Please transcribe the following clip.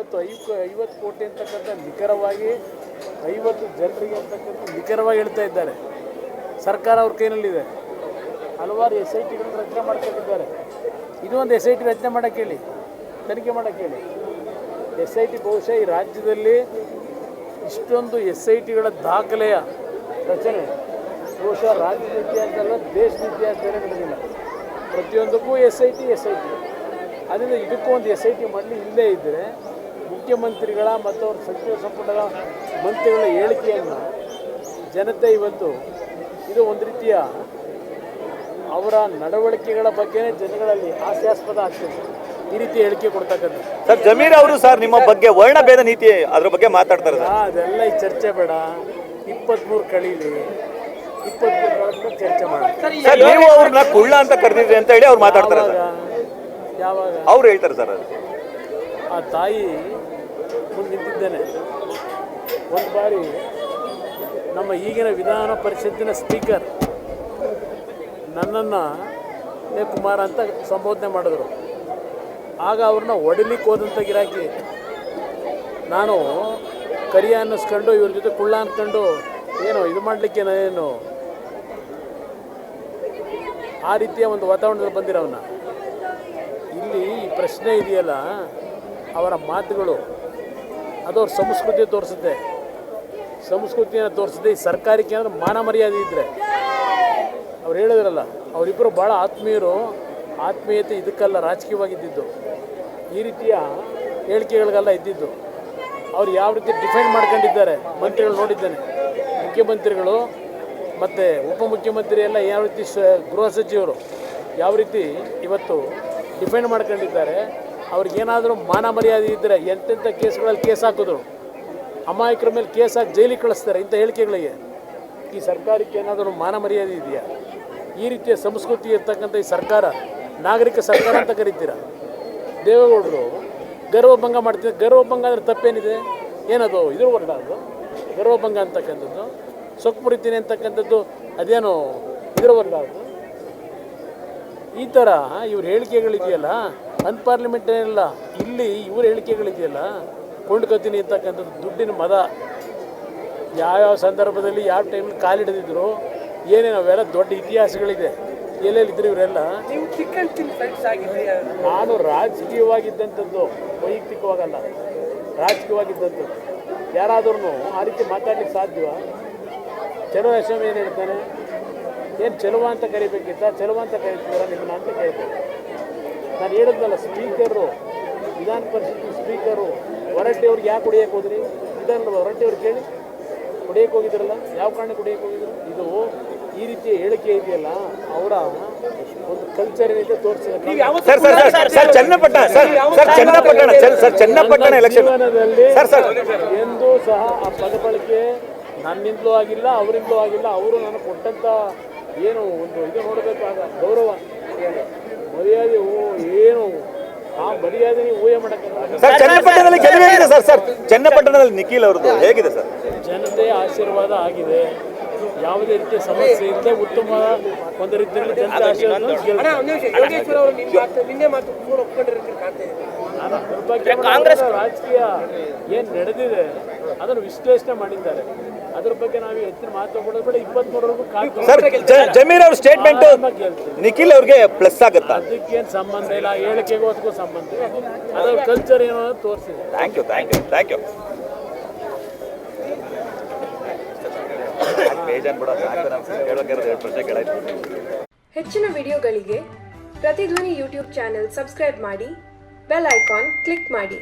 ಇವತ್ತು 50 ಕೋಟಿ ಅಂತಕ್ಕಂಥ ನಿಖರವಾಗಿ 50 ಜನರಿಗೆ ಅಂತಕ್ಕಂಥ ನಿಖರವಾಗಿ ಹೇಳ್ತಾ ಇದ್ದಾರೆ. ಸರ್ಕಾರ ಅವ್ರ ಕೈನಲ್ಲಿದೆ. ಹಲವಾರು SITಗಳನ್ನು ರಚನೆ ಮಾಡ್ಕೊಂಡಿದ್ದಾರೆ. ಇದು ಒಂದು SIT ರಚನೆ ಮಾಡೋಕ್ಕೆ ಹೇಳಿ, ತನಿಖೆ ಮಾಡೋಕ್ಕೆ ಹೇಳಿ. SIT ಬಹುಶಃ ಈ ರಾಜ್ಯದಲ್ಲಿ ಇಷ್ಟೊಂದು SITಗಳ ದಾಖಲೆಯ ರಚನೆ ಬಹುಶಃ ರಾಜ್ಯದ ಇತಿಹಾಸದಲ್ಲ, ದೇಶದ ಇತಿಹಾಸದಲ್ಲೇ ನಡೆದಿಲ್ಲ. ಪ್ರತಿಯೊಂದಕ್ಕೂ SIT ಅದರಿಂದ ಇದಕ್ಕೂ ಒಂದು SIT ಮಾಡಲಿ. ಇಲ್ಲೇ ಇದ್ದರೆ ಮುಖ್ಯಮಂತ್ರಿಗಳ ಮತ್ತು ಅವ್ರ ಸಚಿವ ಸಂಪುಟದ ಮಂತ್ರಿಗಳ ಹೇಳಿಕೆಯನ್ನು ಜನತೆ ಇವತ್ತು ಇದು ಒಂದು ರೀತಿಯ ಅವರ ನಡವಳಿಕೆಗಳ ಬಗ್ಗೆನೇ ಜನಗಳಲ್ಲಿ ಹಾಸ್ಯಾಸ್ಪದ ಆಗ್ತದೆ. ಈ ರೀತಿ ಹೇಳಿಕೆ ಕೊಡ್ತಕ್ಕಂಥ ಸರ್ ಜಮೀರ್ ಅವರು ಸರ್ ನಿಮ್ಮ ಬಗ್ಗೆ ವರ್ಣಭೇದ ನೀತಿ ಅದ್ರ ಬಗ್ಗೆ ಮಾತಾಡ್ತಾರೆ. ಅದೆಲ್ಲ ಈ ಚರ್ಚೆ ಬೇಡ. 23 ಕಳೀಲಿ, 23 ಚರ್ಚೆ ಮಾಡಿ. ನೀವು ಅವ್ರನ್ನ ಕುಳ್ಳ ಅಂತ ಕರೆದಿದ್ರಿ ಅಂತ ಹೇಳಿ ಅವ್ರು ಮಾತಾಡ್ತಾರೆ. ಯಾವಾಗ ಅವ್ರು ಹೇಳ್ತಾರೆ ಸರ್ ಅದು ಆ ತಾಯಿ ಮುಂದೆ ನಿಂತಿದ್ದೇನೆ. ಒಂದು ಬಾರಿ ನಮ್ಮ ಈಗಿನ ವಿಧಾನ ಪರಿಷತ್ತಿನ ಸ್ಪೀಕರ್ ನನ್ನನ್ನು ಕುಮಾರ ಅಂತ ಸಂಬೋಧನೆ ಮಾಡಿದ್ರು. ಆಗ ಅವ್ರನ್ನ ಹೊಡಿಲಿಕ್ಕೆ ಹೋದಂಥ ಗಿರಾಕಿ ನಾನು ಕರಿಯ ಅನ್ನಿಸ್ಕೊಂಡು ಇವ್ರ ಜೊತೆ ಕುಳ್ಳ ಅಂದ್ಕೊಂಡು ಏನು ಇದು ಮಾಡಲಿಕ್ಕೆ ಏನು ಆ ರೀತಿಯ ಒಂದು ವಾತಾವರಣದಲ್ಲಿ ಬಂದಿರೋವನ್ನ. ಇಲ್ಲಿ ಈ ಪ್ರಶ್ನೆ ಇದೆಯಲ್ಲ, ಅವರ ಮಾತುಗಳು ಅದು ಅವ್ರ ಸಂಸ್ಕೃತಿ ತೋರಿಸುತ್ತೆ, ಸಂಸ್ಕೃತಿಯನ್ನು ತೋರಿಸುತ್ತೆ. ಈ ಸರ್ಕಾರಕ್ಕೆ ಏನಾದರೂ ಮಾನ ಮರ್ಯಾದೆ ಇದ್ದರೆ ಅವ್ರು ಹೇಳಿದ್ರಲ್ಲ, ಅವರಿಬ್ಬರು ಭಾಳ ಆತ್ಮೀಯರು. ಆತ್ಮೀಯತೆ ಇದಕ್ಕೆಲ್ಲ ರಾಜಕೀಯವಾಗಿದ್ದಿದ್ದು, ಈ ರೀತಿಯ ಹೇಳಿಕೆಗಳಿಗೆಲ್ಲ ಇದ್ದಿದ್ದು. ಅವ್ರು ಯಾವ ರೀತಿ ಡಿಫೆಂಡ್ ಮಾಡ್ಕೊಂಡಿದ್ದಾರೆ ಮಂತ್ರಿಗಳು ನೋಡಿದ್ದೇನೆ. ಮುಖ್ಯಮಂತ್ರಿಗಳು ಮತ್ತು ಉಪಮುಖ್ಯಮಂತ್ರಿ ಎಲ್ಲ ಯಾವ ರೀತಿ ಗೃಹ ಸಚಿವರು ಯಾವ ರೀತಿ ಇವತ್ತು ಡಿಫೆಂಡ್ ಮಾಡ್ಕೊಂಡಿದ್ದಾರೆ. ಅವ್ರಿಗೇನಾದರೂ ಮಾನ ಮರ್ಯಾದೆ ಇದ್ದರೆ ಎಂತೆಂಥ ಕೇಸ್ಗಳಲ್ಲಿ ಕೇಸ್ ಹಾಕಿದ್ರು, ಅಮಾಯಕರ ಮೇಲೆ ಕೇಸ್ ಹಾಕಿ ಜೈಲಿಗೆ ಕಳಿಸ್ತಾರೆ ಇಂಥ ಹೇಳಿಕೆಗಳಿಗೆ. ಈ ಸರ್ಕಾರಕ್ಕೆ ಏನಾದರೂ ಮಾನ ಮರ್ಯಾದೆ ಇದೆಯಾ? ಈ ರೀತಿಯ ಸಂಸ್ಕೃತಿ ಇರ್ತಕ್ಕಂಥ ಈ ಸರ್ಕಾರ ನಾಗರಿಕ ಸರ್ಕಾರ ಅಂತ ಕರಿತೀರ. ದೇವೇಗೌಡರು ಗರ್ವಭಂಗ ಮಾಡ್ತಿದ್ದಾರೆ. ಗರ್ವಭಂಗ ಅಂದರೆ ತಪ್ಪೇನಿದೆ? ಏನದು ಇದ್ರ ವರ್ಡ ಅದು ಗರ್ವಭಂಗ ಅಂತಕ್ಕಂಥದ್ದು? ಸೊಕ್ಕು ಮುರಿತೀನಿ ಅಂತಕ್ಕಂಥದ್ದು ಅದೇನು ಇದರ ವರ್ಡ ಅದು? ಈ ಥರ ಇವ್ರ ಹೇಳಿಕೆಗಳಿದೆಯಲ್ಲ, ಅನ್ಪಾರ್ಲಿಮೆಂಟೇನಿಲ್ಲ, ಇಲ್ಲಿ ಇವ್ರ ಹೇಳಿಕೆಗಳಿದೆಯಲ್ಲ, ಕೊಂಡ್ಕೊತೀನಿ ಅಂತಕ್ಕಂಥದ್ದು ದುಡ್ಡಿನ ಮದ. ಯಾವ್ಯಾವ ಸಂದರ್ಭದಲ್ಲಿ ಯಾವ ಟೈಮಲ್ಲಿ ಕಾಲಿಡಿದ್ರು ಏನೇನು ಅವೆಲ್ಲ ದೊಡ್ಡ ಇತಿಹಾಸಗಳಿದೆ. ಎಲ್ಲೆಲ್ಲಿದ್ರು ಇವರೆಲ್ಲ. ನಾನು ರಾಜಕೀಯವಾಗಿದ್ದಂಥದ್ದು, ವೈಯಕ್ತಿಕವಾಗಲ್ಲ, ರಾಜಕೀಯವಾಗಿದ್ದಂಥದ್ದು. ಯಾರಾದ್ರೂ ಆ ರೀತಿ ಮಾತಾಡ್ಲಿಕ್ಕೆ ಸಾಧ್ಯವ? ಚಲೋ ಯಶಮ್ ಏನು ಹೇಳ್ತಾನೆ? ಏನು ಚೆಲುವ ಅಂತ ಕರಿಬೇಕಿತ್ತ? ಚೆಲುವ ಅಂತ ಕರಿತೀರ ನಿಮ್ಮನ್ನ ಅಂತ ಕೇಳ್ತಾರೆ. ನಾನು ಹೇಳಿದ್ನಲ್ಲ, ಸ್ಪೀಕರು, ವಿಧಾನ ಪರಿಷತ್ ಸ್ಪೀಕರು ಹೊರಟ್ಟಿಯವ್ರಿಗೆ ಯಾಕೆ ಹೊಡಿಯೋಕೆ ಹೋದ್ರಿ? ವಿಧಾನ ಹೊರಟ್ಟಿಯವ್ರು ಕೇಳಿ ಹೊಡಿಯೋಕೆ ಹೋಗಿದ್ರಲ್ಲ, ಯಾವ ಕಾರಣಕ್ಕೆ ಹೊಡಿಯೋಕೆ ಹೋಗಿದ್ರು? ಇದು ಈ ರೀತಿಯ ಹೇಳಿಕೆ ಇದೆಯಲ್ಲ, ಅವರ ಒಂದು ಕಲ್ಚರ್ ಏನಿದೆ ತೋರಿಸಿದಲ್ಲಿ ಎಂದೂ ಸಹ ಆ ಪದ ಬಳಕೆ ನನ್ನಿಂದಲೂ ಆಗಿಲ್ಲ, ಅವರಿಂದಲೂ ಆಗಿಲ್ಲ. ಅವರು ನಾನು ಕೊಟ್ಟಂಥ ಏನು ಒಂದು ಇದು ನೋಡಬೇಕಾದ ಗೌರವ ಮರ್ಯಾದೆ ಏನು ಆ ಮರ್ಯಾದೆ ನೀವು ಊಹೆ ಮಾಡೋಕ್ಕಾಗಲ್ಲ. ಚನ್ನಪಟ್ಟಣದಲ್ಲಿ ನಿಖಿಲ್ ಅವ್ರದ್ದು ಹೇಗಿದೆ ಸರ್? ಜನತೆಯ ಆಶೀರ್ವಾದ ಆಗಿದೆ. ಯಾವುದೇ ರೀತಿಯ ಸಮಸ್ಯೆ ಇಲ್ಲದೆ ಉತ್ತಮ ಒಂದು ರೀತಿಯಲ್ಲಿ ಜನತೆ ಆಶೀರ್ವಾದ. ರಾಜಕೀಯ ಏನು ನಡೆದಿದೆ ಅದನ್ನು ವಿಶ್ಲೇಷಣೆ ಮಾಡಿದ್ದಾರೆ. ಅದ್ರ ಬಗ್ಗೆ ನಾವು ಹೆಚ್ಚಿನ ಮಾತು ಕೊಡೋದು ಬೇಡ. 23ವರೆಗೂ ಜಮೀರ್ ಅವ್ರ ಸ್ಟೇಟ್ಮೆಂಟ್ ನಿಖಿಲ್ ಅವ್ರಿಗೆ ಪ್ಲಸ್ ಆಗುತ್ತಾ? ಅದಕ್ಕೇನು ಸಂಬಂಧ ಇಲ್ಲ, ಹೇಳಿಕೆಗೂ ಅದಕ್ಕೂ ಸಂಬಂಧ ಇಲ್ಲ. ಅದ್ರ ಕಲ್ಚರ್ ಏನೋ ತೋರಿಸಿದೆ. Thank you. ಹೆಚ್ಚಿನ ವಿಡಿಯೋಗಳಿಗೆ ಪ್ರತಿಧ್ವನಿ ಯೂಟ್ಯೂಬ್ ಚಾನೆಲ್ ಸಬ್ಸ್ಕ್ರೈಬ್ ಮಾಡಿ, ಬೆಲ್ ಐಕಾನ್ ಕ್ಲಿಕ್ ಮಾಡಿ.